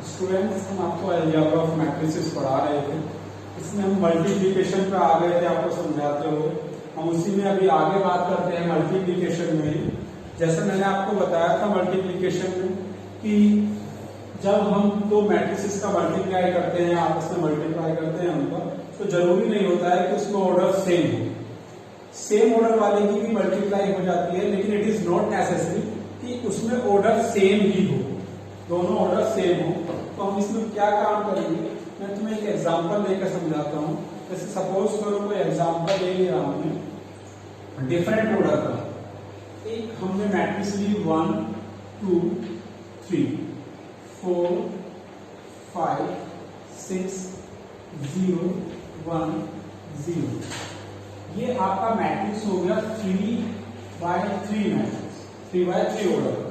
Students, हम आपको algebra of matrices पढ़ा रहे थे। इसमें हम मल्टीप्लिकेशन पे आ गए थे, आपको समझाते हुए। हम उसी में अभी आगे बात करते हैं मल्टीप्लिकेशन में। जैसे मैंने आपको बताया था मल्टीप्लिकेशन में कि जब हम दो मैट्रिसेस का मल्टीप्लाई करते हैं, आपस में मल्टीप्लाई करते हैं उनका, तो जरूरी नहीं होता है कि उसमें ऑर्डर सेम हो। सेम ऑर्डर वाले की भी मल्टीप्लाई हो जाती है, लेकिन इट इज नॉट नेसेसरी कि उसमें ऑर्डर सेम ही हो, दोनों ऑर्डर सेम हो। तो हम इसमें क्या काम करेंगे, मैं तुम्हें एक एग्जांपल लेकर समझाता हूँ। जैसे सपोज करो कोई एग्जांपल ले लिया हमने डिफरेंट ऑर्डर का। एक हमने मैट्रिक्स ली 1 2 3 4 5 6 0 1 0। ये आपका मैट्रिक्स हो गया 3x3 मैट्रिक्स, 3x3 ऑर्डर का।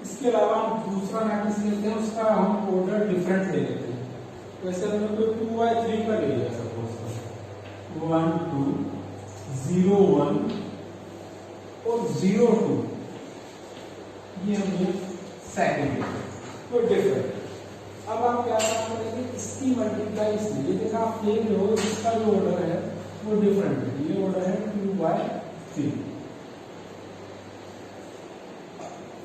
इसके अलावा हम दूसरा मैट्रिक्स लेते हैं, उसका हम ऑर्डर डिफरेंट ले लेते हैं। वैसे हमने कोई 2x3 का ले लिया, सपोज 1 2 0 1 और 0 2, ये हमने सेकेंड ले, तो डिफरेंट। अब आप क्या करेंगे, इसकी मल्टीप्लाई इसलिए देखा आप देख रहे हो, इसका जो ऑर्डर है वो डिफरेंट है। ये ऑर्डर है 2x3।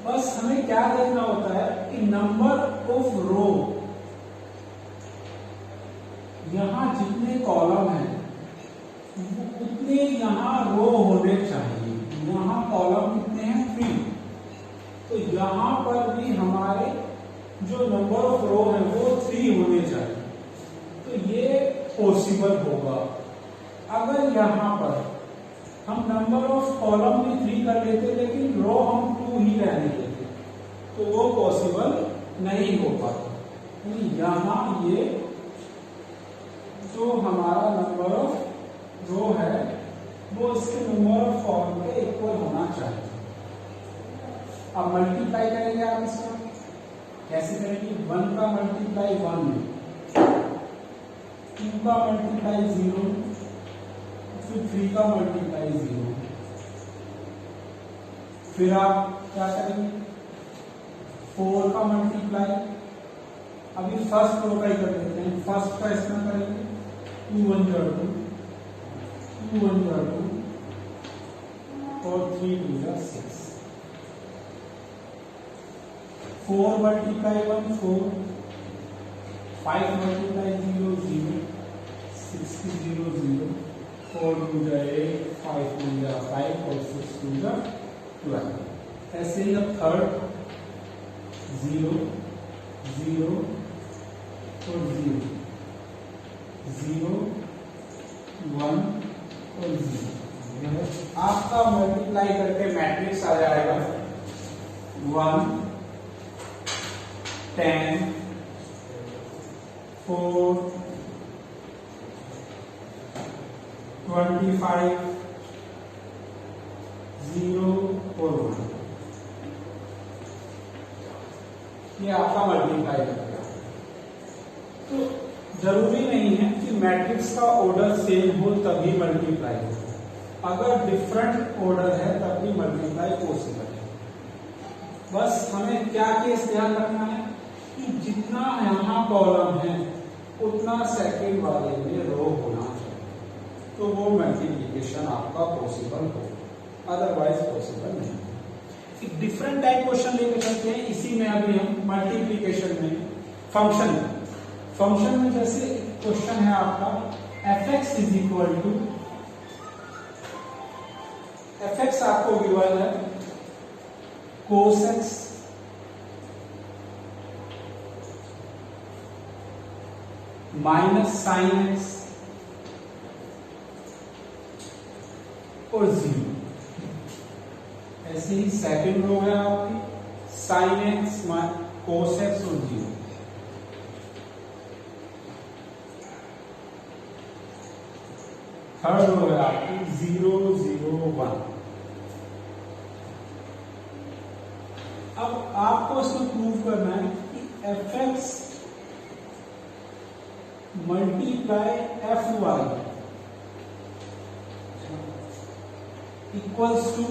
बस हमें क्या देखना होता है कि नंबर ऑफ रो, यहां जितने कॉलम है उतने यहां रो होने चाहिए। यहां कॉलम कितने हैं, 3। तो यहां पर भी हमारे जो नंबर ऑफ रो है वो 3 होने चाहिए। तो ये पॉसिबल होगा। अगर यहां पर हम नंबर ऑफ कॉलम भी 3 कर लेते, लेकिन रो हम 2 ही रहने देते, तो वो पॉसिबल नहीं हो पाता। यहां ये जो हमारा नंबर ऑफ रो है वो इसके नंबर ऑफ कॉलम के इक्वल होना चाहिए। अब मल्टीप्लाई करेंगे आप इसका, कैसे करेंगे, 1 का मल्टीप्लाई 1 में, 2 का मल्टीप्लाई 0, फिर 3 का मल्टीप्लाई 0। फिर आप क्या करेंगे, 4 का मल्टीप्लाई, अभी फर्स्ट रो का ही कर देते हैं। फर्स्ट का इसमें करेंगे 2 1 2 2 1 2 और 3 2 6। 4 मल्टीप्लाई 1 4, 5 मल्टीप्लाई 0 0, 6 0 0, 4 2 8, 5 2 5 और 6 2 12। ऐसे ही अब थर्ड 0 0 और 0 0 1 और 0। आपका मल्टीप्लाई करके मैट्रिक्स आ जाएगा 1 10 4 25 0 और 1। ये आपका मल्टीप्लाई कर गया। तो जरूरी नहीं है कि मैट्रिक्स का ऑर्डर सेम हो तभी मल्टीप्लाई हो। अगर डिफरेंट ऑर्डर है तब भी मल्टीप्लाई पॉसिबल है। बस हमें क्या केस ध्यान रखना है कि जितना यहां कॉलम है उतना सेकंड वाले में रो होना चाहिए, तो वो मल्टीप्लिकेशन आपका पॉसिबल हो, अदरवाइज पॉसिबल नहीं। एक डिफरेंट टाइप क्वेश्चन लेकर चलते हैं। इसी में अभी हम मल्टीप्लिकेशन में फंक्शन में जैसे क्वेश्चन है आपका fx is equal to, fx आपको गिवन है cos x minus sine x और 0। ऐसे ही सेकंड रो है आपकी साइन x cos x और 0। थर्ड रो है आपकी 0 0 1। अब आपको इसमें प्रूव करना है कि fx multiply fy equals to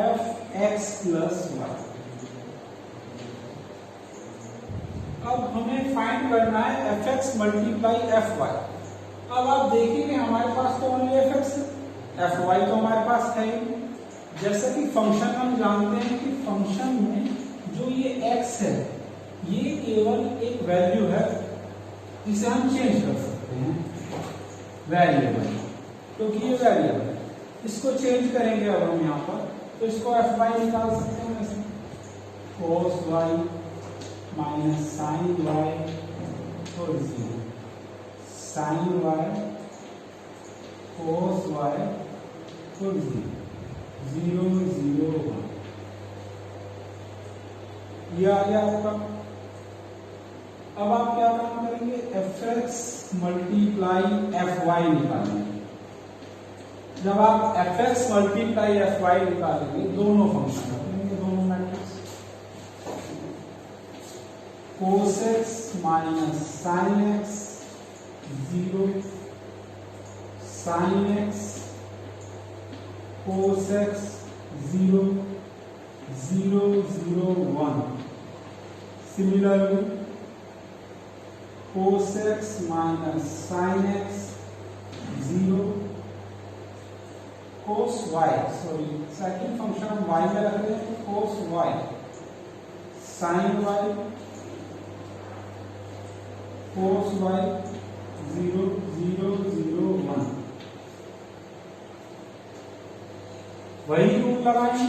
fx plus y। हमें फाइंड करना है F X multiply F Y. अब आप देखेंगे हमारे पास तो ओनली एफ एक्स है, एफ वाई तो हमारे पास है ही। जैसा कि फंक्शन हम जानते हैं कि फंक्शन में जो ये एक्स है ये केवल एक वैल्यू है, इसे हम चेंज कर सकते हैं वेरिएबल, क्योंकि ये वेरिएबल है, इसको चेंज करेंगे अब हम यहाँ पर, तो इसको एफ वाई निकाल सकते हैं वैसे, cos y minus sine y और zero, sine y cos y और जीरो, 0 0 1, ये आ गया आपका। अब आप क्या काम करेंगे, F X multiply F Y निकालेंगे। जब आप F X multiply F Y निकालेंगे, दोनों फंक्शन रखेंगे, दोनों matrix, cos x minus sine X 0, sine X cos x 0 0 0 1, similarly cos x minus sine X 0, cos y, sorry second function हम y में रख रहे हैं, cos y sine y cos y 0 0 0 1, वही रूल लगाएंगे,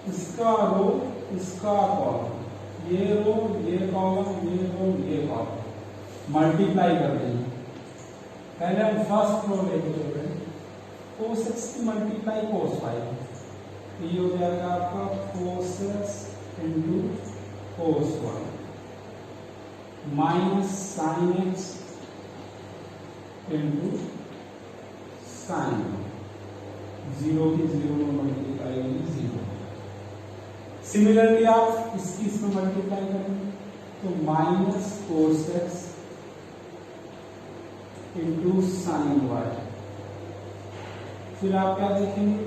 इसका रो इसका कॉलम, ये रो ये कॉलम ये रो ये कॉलम, मल्टीप्लाई कर देंगे। पहले हम फर्स्ट रो लेके चल रहे हैं, cos x की मल्टीप्लाई cos y, ये हो जाएगा आपका cos x into cos y minus sine x into sine, 0 की 0 में मल्टीप्लाई होगी 0। सिमिलरली आप इसकी इसमें मल्टीप्लाई करेंगे तो minus cos x into sign y, फिर आप क्या देखेंगे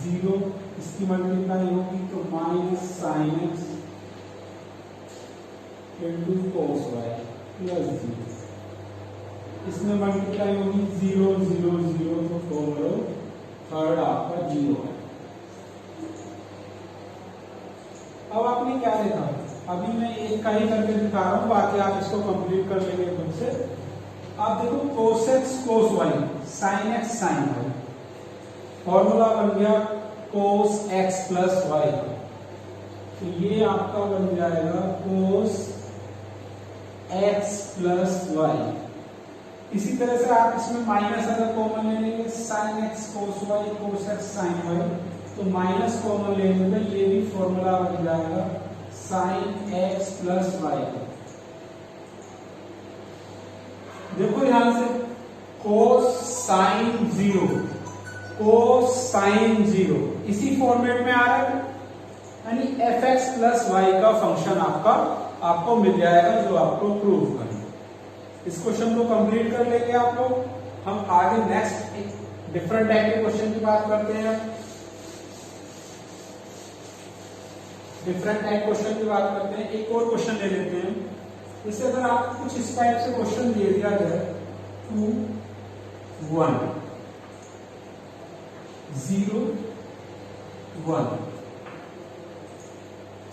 0 इसकी मल्टीप्लाई होगी तो minus sine x into cos y plus 0, इसमें मल्टीप्लाई होगी 0 0 0 तो फॉर्मूला थर्ड आपका 0 है। अब आपने क्या देखा, अभी मैं एक का ही करके दिखा रहा हूं, बाकी आप इसको कंप्लीट कर लेंगे खुद से। आप देखो cos x cos y sin x sin y, formula बन गया cos x प्लस y, तो ये आपका बन जाएगा cos x प्लस y। इसी तरह से आप इसमें माइनस अगर कॉमन ले लेंगे sin x cos y cos x sin y, तो माइनस कॉमन लेने पे ये भी फॉर्मूला बन जाएगा sin x प्लस y। देखो ध्यान से cos sin 0 cos sin 0 इसी फॉर्मेट में आ रहा है, यानी एफ एक्स प्लस वाई का फंक्शन आपको मिल जाएगा जो आपको प्रूव करना। इस क्वेश्चन को कंप्लीट कर लेंगे आप लोग। हम आगे नेक्स्ट एक डिफरेंट टाइप के क्वेश्चन की बात करते हैं। डिफरेंट टाइप क्वेश्चन की बात करते हैं, एक और क्वेश्चन ले लेते हैं। जैसे अगर आपको कुछ इस टाइप से क्वेश्चन दे दिया जाए 2 1 0 1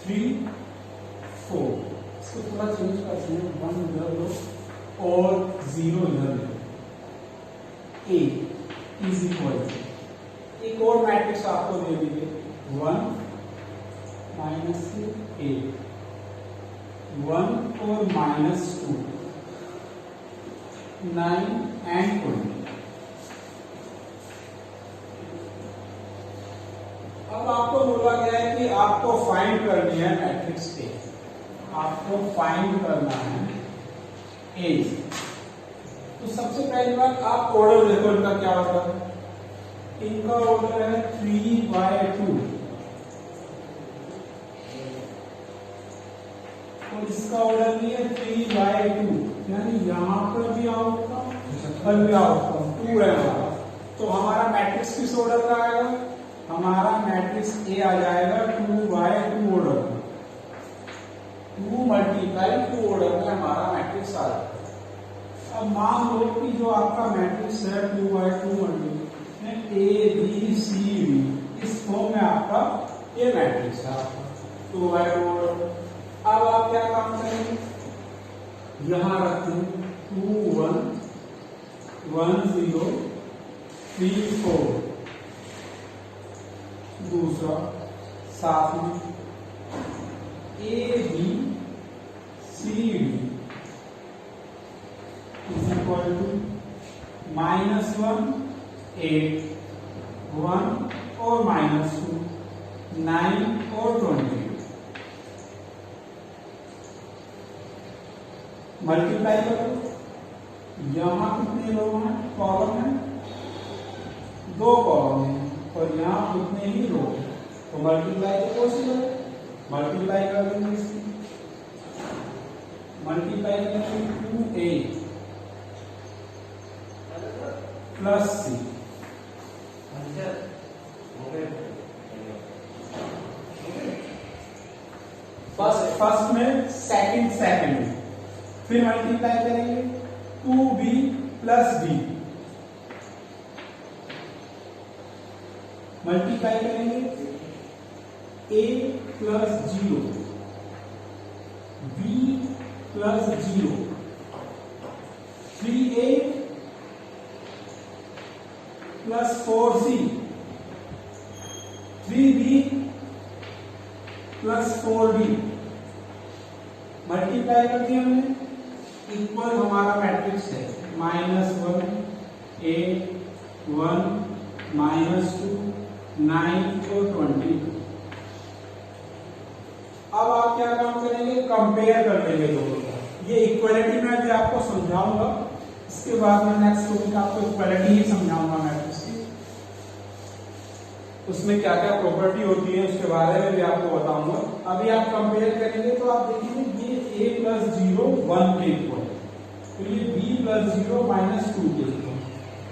3 4, इसको थोड़ा चेंज करते हैं, 1 इधर लो और 0 इधर लो, A इज इक्वल, एक और मैट्रिक्स आपको दे दीजिए 1 माइनस 8 1 और माइनस 2 9 एंड 20। अब आपको बोला गया है कि आपको फाइंड करनी है मैट्रिक्स ए, आपको फाइंड करना है ए। तो सबसे पहली बात आप ऑर्डर देखो इनका क्या होता है। इनका ऑर्डर है 3/2 और इसका ऑर्डर भी है 3/2, यानी यहां पर भी आउटकम और भी आउटकम 2 है हमारा। तो हमारा मैट्रिक्स किस ऑर्डर का आएगा, हमारा मैट्रिक्स ए आ जाएगा 2/2 ऑर्डर। 2 मल्टीप्लाई 2 ऑर्डर में हमारा मैट्रिक्स आ जाता है। अब मान लो कि जो आपका मैट्रिक्स है 2x2 multiply A B C D, इस फॉर्म में आपका ये मैट्रिक्स है आपका 2x2 ऑर्डर। अब आप क्या काम करेंगे, यहां रखते हैं 2 1 1 0 3 4, दूसरा साथ में A B C D is equal to -1 8 1 और -2 9 और 20। मल्टीप्लाई करो, यहां कितने रो हैं, कॉलम है, 2 कॉलम है और यहां कितने ही रो है, तो मल्टीप्लाई तो पॉसिबल है। मल्टीप्लाई कर देंगे इसकी, मल्टीप्लाई करेंगे 2a प्लस सी, फर्स्ट में सेकंड, फिर मल्टीप्लाई करेंगे 2b प्लस b, मल्टीप्लाई करेंगे a plus 0 b plus 0 3a plus 4c 3b plus 4d, multiply कर दिया हमने, इक्वल हमारा मैट्रिक्स है -1 8 1 -2 9 और 20। अब आप क्या काम करेंगे, कंपेयर कर लेंगे दोनों का। ये इक्वालिटी में भी आपको समझाऊंगा, इसके बाद में नेक्स्ट टॉपिक आपको इक्वालिटी ही समझाऊंगा मैट्रिक्स की, उसमें क्या क्या प्रॉपर्टी होती है उसके बारे में भी आपको बताऊंगा। अभी आप कंपेयर करेंगे तो आप देखेंगे ये a प्लस 0 1 के इक्वल है, तो ये b प्लस 0 -2 के इक्वल।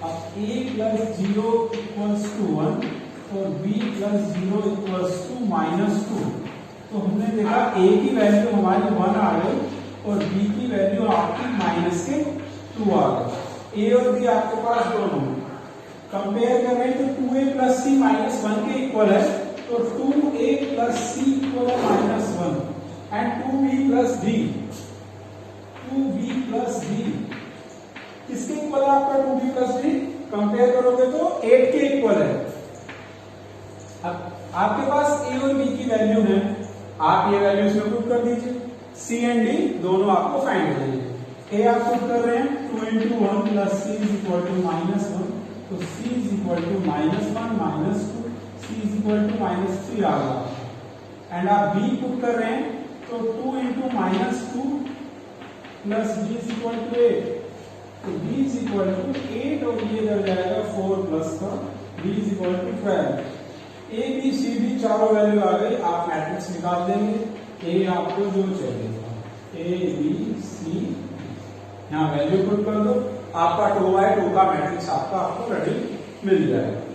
अब a प्लस 0 इक्वल्स टू 1 और b प्लस 0 इक्वल्स टू -2, तो हमने देखा a की वैल्यू हमारी 1 आ गई और b की वैल्यू आपकी -2 आ गई। a और b आपके पास दोनों हैं, कंपेयर कर रहे हैं तो 2a प्लस सी -1 के इक्वल है, तो 2a प्लस सी इक्वल है -1 and 2b plus d, 2b plus d किसके इक्वल है आपका 2b प्लस d, कंपेयर करोगे तो 8 के इक्वल है। अब आपके पास a और b की वैल्यू है, आप ये वैल्यू इसमें पुट कर दीजिए, c एंड d दोनों आपको फाइंड करिए। a आप पुट कर रहे हैं 2 into 1 plus c is equal to -1, तो c is equal to -1 -2, c is equal to -3 आ गया। एंड आप b पुट कर रहे हैं तो 2 into -2 plus b is equal to 8, तो b इज इक्वल टू 8 और ये इधर जाएगा 4 प्लस का, b is equal to 12। a b c d चारों वैल्यू आ गई, आप मैट्रिक्स निकाल देंगे, a आपको जो चाहिए a b c, यहाँ वैल्यू पुट कर दो, आपका 2x2 का मैट्रिक्स आपको रेडी मिल जाएगा।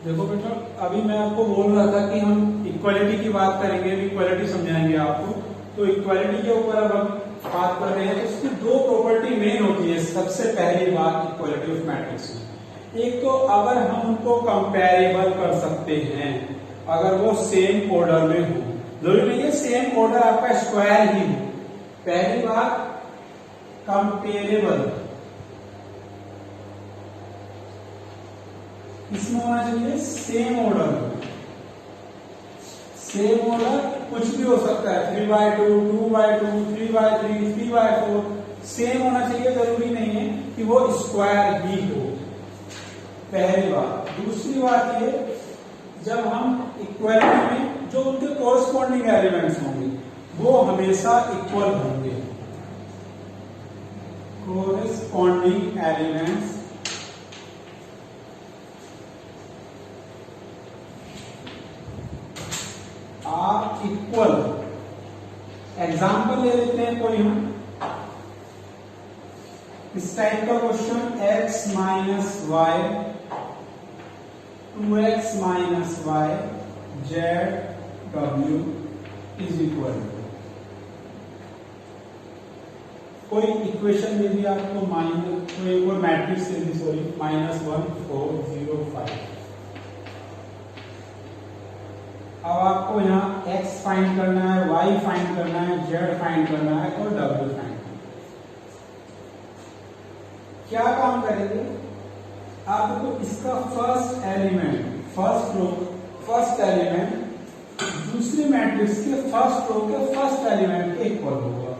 देखो बेटा, अभी मैं आपको बोल रहा था कि हम इक्वालिटी की बात करेंगे, इक्वालिटी समझाएंगे आपको। तो इक्वालिटी के ऊपर अब हम बात कर रहे हैं, तो इसकी 2 प्रॉपर्टी मेन होती है। सबसे पहली बात इक्वालिटी ऑफ मैट्रिक्स में, एक तो अगर हम उनको कंपेरेबल कर सकते हैं, अगर वो सेम ऑर्डर में हो, जरूरी नहीं है सेम ऑर्डर आपका स्क्वायर ही हो। पहली बात कंपेरेबल, इसमें होना चाहिए सेम ऑर्डर। सेम ऑर्डर कुछ भी हो सकता है, 3x2, 2x2, 3x3, 3x4, same होना चाहिए, जरूरी नहीं है कि वो स्क्वायर ही हो, पहली बात। दूसरी बात ये, जब हम इक्वालिटी में जो उनके कोरस्पॉन्डिंग एलिमेंट्स होंगे वो हमेशा इक्वल होंगे। Corresponding elements are equal. Example ले लेते हैं कोई हम, इस टाइप का question x minus Y 2x minus Y Z W is equal to, कोई इक्वेशन दे दी आपको माइनस, कोई मैट्रिक्स दे दी सॉरी, -1 4 0 5। अब आपको यहाँ x फाइंड करना है, y फाइंड करना है, z फाइंड करना है और w फाइंड करना है। क्या काम करेंगे आपको, इसका फर्स्ट एलिमेंट दूसरी मैट्रिक्स के फर्स्ट रो के फर्स्ट एलिमेंट के इक्वल होगा,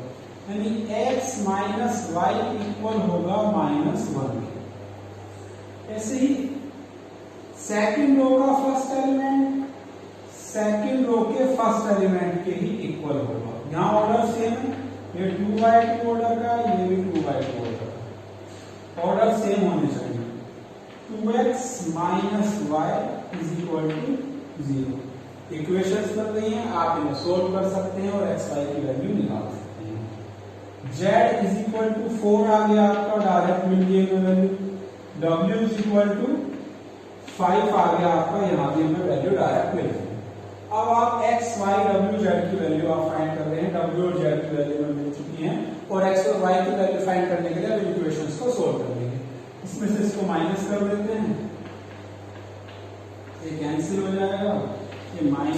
यानी x माइनस वाई इक्वल होगा -1 के। ऐसे ही सेकंड रो का फर्स्ट एलिमेंट सेकंड रो के फर्स्ट एलिमेंट के ही इक्वल होगा। यहाँ ऑर्डर सेम है, ये 2x2 ऑर्डर का, ये भी 2x2 ऑर्डर का, ऑर्डर सेम होने चाहिए। 2x minus Y is equal to 0। Equations बन गई हैं, आप इन्हें सोल्व कर सकते हैं और x y की वैल्यू निकाल सकते हैं। z इज इक्वल टू 4 आ गया आपका, डायरेक्ट मिल गई value. w is equal to 5 आ गया आपका, यहाँ भी हमें वैल्यू डायरेक्ट मिल गई। अब आप x, y, w, z की वैल्यू आप फाइंड कर रहे हैं, w और z की वैल्यू में मिल चुकी हैं, और x और y की वैल्यू फाइंड करने के लिए अब इक्वेशंस को सोल्व कर लेंगे। इसमें से इसको माइनस कर देते हैं, ये कैंसिल हो जाएगा, ये -x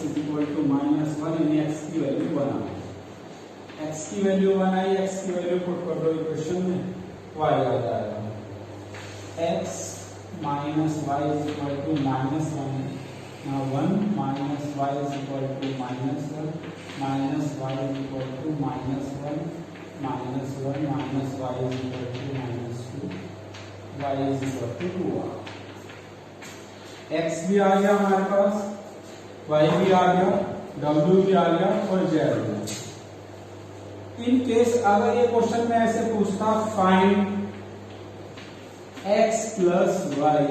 इज इक्वल टू -1, यानी x की वैल्यू 1 आई। x की वैल्यू 1 आई, x की वैल्यू पुट कर दो इक्वेशन में, y आ जाएगा x minus Y is equal to -1। Now 1 minus y is equal to -1, minus y is equal to -1, minus 1 minus y is equal to -2, y is equal to 2r। x भी आ गया हमारे पास, y भी आ गया, w भी आ गया और z भी आ गया। इन केस अगर ये क्वेश्चन में ऐसे पूछता फाइंड x प्लस y,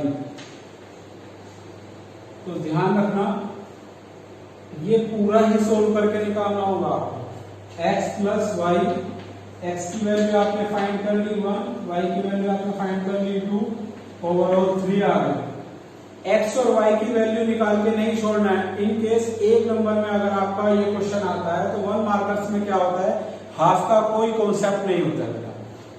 तो ध्यान रखना ये पूरा ही सोल्व करके निकालना होगा आपको। x प्लस वाई, x की वैल्यू आपने फाइंड कर ली 1, y की वैल्यू आपने फाइंड कर ली 2, ओवरऑल 3 आ गई। x और y की वैल्यू निकाल के नहीं छोड़ना है। इन केस एक नंबर में अगर आपका ये क्वेश्चन आता है तो 1 मार्कर्स में क्या होता है, हाफ का कोई कॉन्सेप्ट नहीं होता है,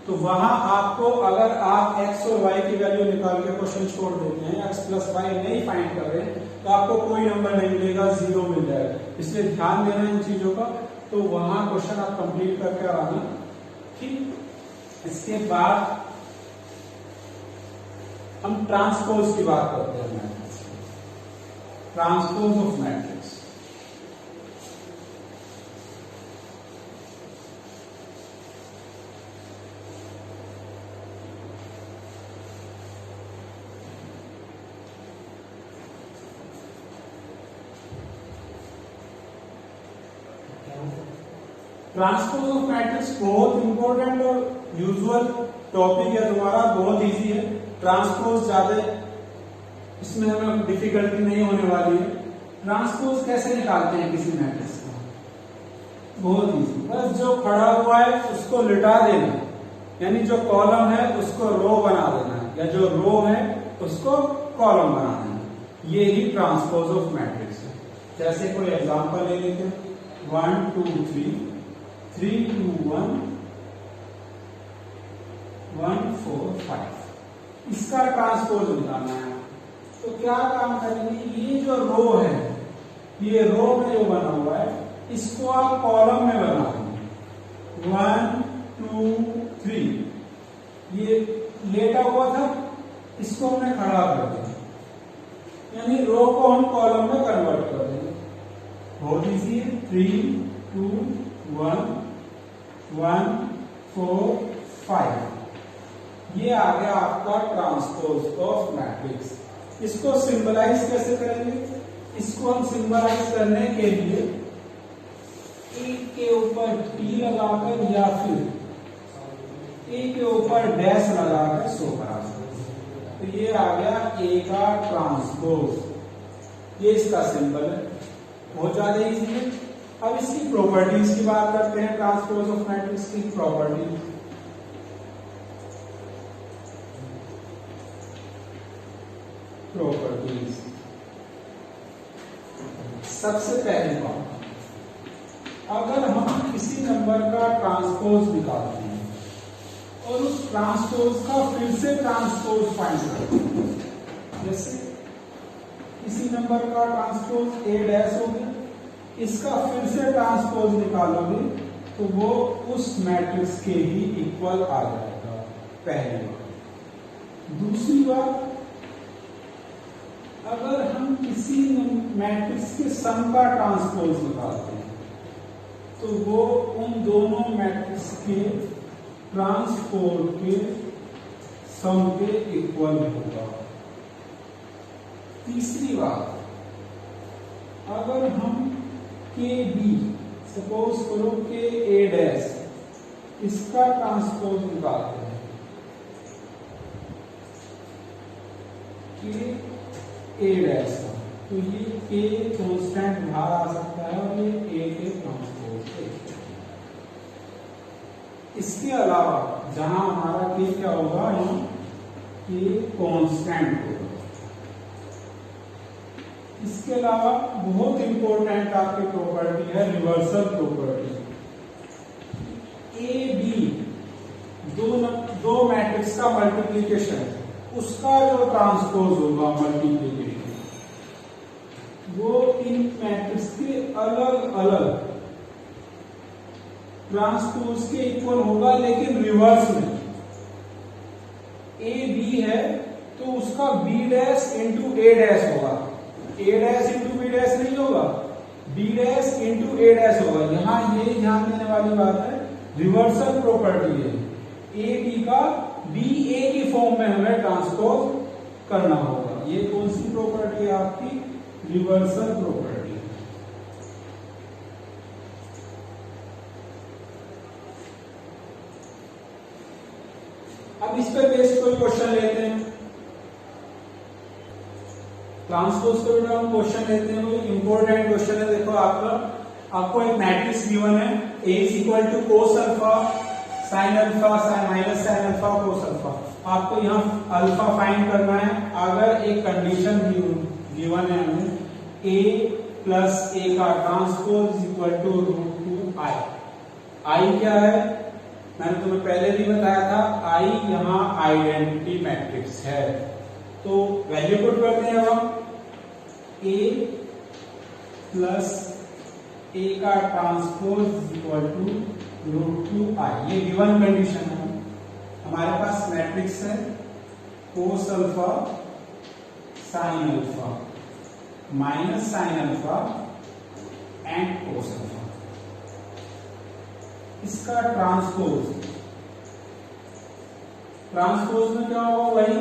तो वहां आपको अगर आप x और y की वैल्यू निकाल के क्वेश्चन छोड़ देते हैं, x प्लस वाई नहीं फाइंड कर रहे हैं, तो आपको कोई नंबर नहीं मिलेगा, 0 मिल जाएगा। इसलिए ध्यान देना इन चीजों का, तो वहां क्वेश्चन आप कंप्लीट करके आना। ठीक, इसके बाद हम ट्रांसपोज की बात करते हैं, matrix transpose of matrix. Transpose of matrix बहुत इंपॉर्टेंट और यूजुअल टॉपिक है तुम्हारा, बहुत इजी है। ट्रांसपोज ज्यादा इसमें हमें डिफिकल्टी नहीं होने वाली है। ट्रांसपोज कैसे निकालते हैं किसी मैट्रिक्स का, बहुत इजी, बस जो खड़ा हुआ है उसको लिटा देना, यानी जो कॉलम है उसको रो बना देना है, या जो रो है उसको कॉलम बना देना। ये ही ट्रांसपोज ऑफ मैट्रिक्स है। जैसे कोई एग्जांपल ले लेते हैं, 1 2 3, 3 2 1 1 4 5, इसका ट्रांसपोज निकालना है। तो क्या काम करेंगे, ये जो रो है, ये रो में जो बना हुआ है इसको आप कॉलम में बना देंगे। 1 2 3, ये लेटा हुआ था, इसको हमने खड़ा कर दिया, यानी रो को हम कॉलम में कन्वर्ट कर देंगे। बहुत इजी है। 3 2 1 1 4 5, ये आ गया आपका ट्रांसपोज ऑफ मैट्रिक्स। इसको सिंबलाइज कैसे करेंगे, इसको हम सिंबलाइज करने के लिए ए के ऊपर टी लगाकर या फिर ए के ऊपर डैश लगाकर शो करा सकते हैं। तो ये आ गया ए का ट्रांसपोज, ये इसका सिंबल है, बहुत ज्यादा इजी है। अब इसकी प्रॉपर्टीज की बात करते हैं, ट्रांसपोज ऑफ मैट्रिक्स की प्रॉपर्टी। प्रॉपर्टीज। सबसे पहली बात, अगर हम किसी नंबर का ट्रांसपोज निकालते हैं और उस ट्रांसपोज का फिर से ट्रांसपोज फाइंड करते हैं, जैसे किसी नंबर का ट्रांसपोज ए डैश हो गया, इसका फिर से ट्रांसपोज निकालोगे तो वो उस मैट्रिक्स के ही इक्वल आ जाएगा, पहली बात। दूसरी बात, अगर हम किसी मैट्रिक्स के सम का ट्रांसपोज निकालते हैं तो वो उन दोनों मैट्रिक्स के ट्रांसपोज के सम के इक्वल होगा। तीसरी बात, अगर हम के बी, सपोज करो के ए डैश, इसका ट्रांसपोज निकालते हैं, के ए डैश का, तो ये के कांस्टेंट बाहर आ सकता है और ये ए के ट्रांसपोज है। इसके अलावा जहां हमारा के क्या होगा, यहाँ के कांस्टेंट होगा। इसके अलावा बहुत इंपॉर्टेंट आपकी प्रॉपर्टी है रिवर्सल प्रॉपर्टी। ए बी दो मैट्रिक्स का मल्टीप्लिकेशन, उसका जो ट्रांसपोज होगा मल्टीप्लिकेशन, वो इन मैट्रिक्स के अलग अलग ट्रांसपोज के इक्वल होगा, लेकिन रिवर्स में। ए बी है तो उसका बी डैश इंटू ए डैश होगा, ए डैश इंटू बी डैश नहीं होगा, बी डैश इंटू ए डैश होगा। यहां ये ध्यान देने वाली बात है, रिवर्सल प्रॉपर्टी है। ए बी का बी ए की फॉर्म में हमें ट्रांसपोज करना होगा। ये कौन सी प्रॉपर्टी है आपकी, रिवर्सल प्रॉपर्टी। अब इस पर बेस्ड कोई क्वेश्चन लेते हैं, ट्रांसपोज पे बेटा हम क्वेश्चन लेते हैं। कोई इंपॉर्टेंट क्वेश्चन है, देखो आपको एक मैट्रिक्स गिवन है, A is equal to cos alpha sine alpha minus sine alpha cos alpha. आपको यहाँ अल्फा फाइंड करना है। अगर एक कंडीशन गिवन है हमें, A प्लस ए का transpose equal to √2 i। I क्या है, मैंने तुम्हें पहले भी बताया था, I यहाँ आइडेंटिटी मैट्रिक्स है। तो वैल्यू पुट करते हैं अब हम, A प्लस ए का ट्रांसपोज इक्वल टू √2i। ये गिवन कंडीशन है। हमारे पास मैट्रिक्स है कोस alpha sine alpha minus sine alpha and cos alpha. इसका ट्रांसपोज में क्या होगा, वही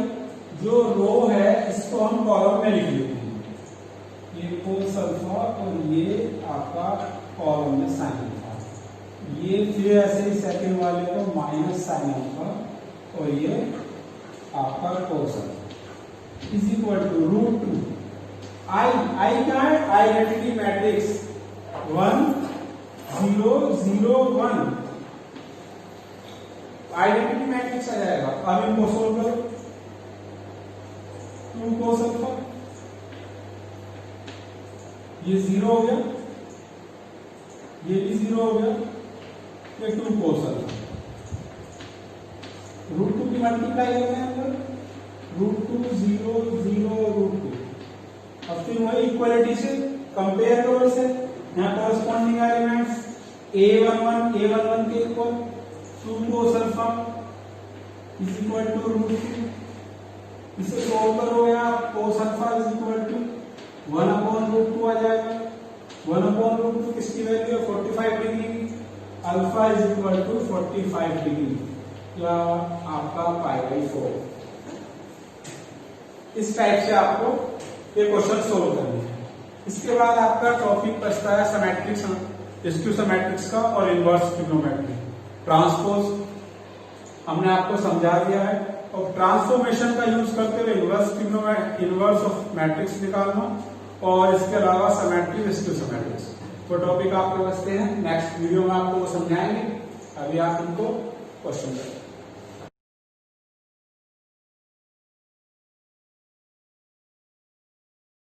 जो रो है इसको हम कॉलम में लिख लेते हैं, ये कोस अल्फा और ये आपका कॉलम में साइन अल्फा। ये फिर ऐसे ही सेकंड वाले को माइनस साइन अल्फा और ये आपका cos alpha is equal to √2 I क्या है, आइडेंटिटी मैट्रिक्स 1 0 0 1 आइडेंटिटी मैट्रिक्स आ जाएगा। अब इनको सोल्व करो, 2 कोस अल्फा, ये 0 हो गया, ये भी 0 हो गया, ये 2 कोस अल्फा। √2 की मल्टीप्लाई करते हैं अंदर, √2 0 0 √2। अब फिर वही इक्वलिटी से कंपेयर करो इसे, यहाँ कॉरस्पॉन्डिंग एलिमेंट्स a11 के equal 2 cos alpha is equal to √2। इसे सोल्व करो यार, cos alpha is equal to 1/√2 आ जाएगा। 1/√2 किसकी वैल्यू है, 45 degree. Alpha is equal to 45 degree या आपका π/4। इस टाइप से आपको ये क्वेश्चन सोल्व करने हैं। इसके बाद आपका टॉपिक बचता है सिमेट्रिक्स, स्क्यू सिमेट्रिक्स का और इनवर्स ट्रिग्नोमेट्री। ट्रांसपोज हमने आपको समझा दिया है, और ट्रांसफॉर्मेशन का यूज करते हुए इनवर्स ऑफ मैट्रिक्स निकालना, और इसके अलावा सिमेट्री स्क्यू सिमेट्रिक्स वो टॉपिक आपके बचते हैं। नेक्स्ट वीडियो में आपको वो समझाएंगे। अभी आप इनको क्वेश्चन करें।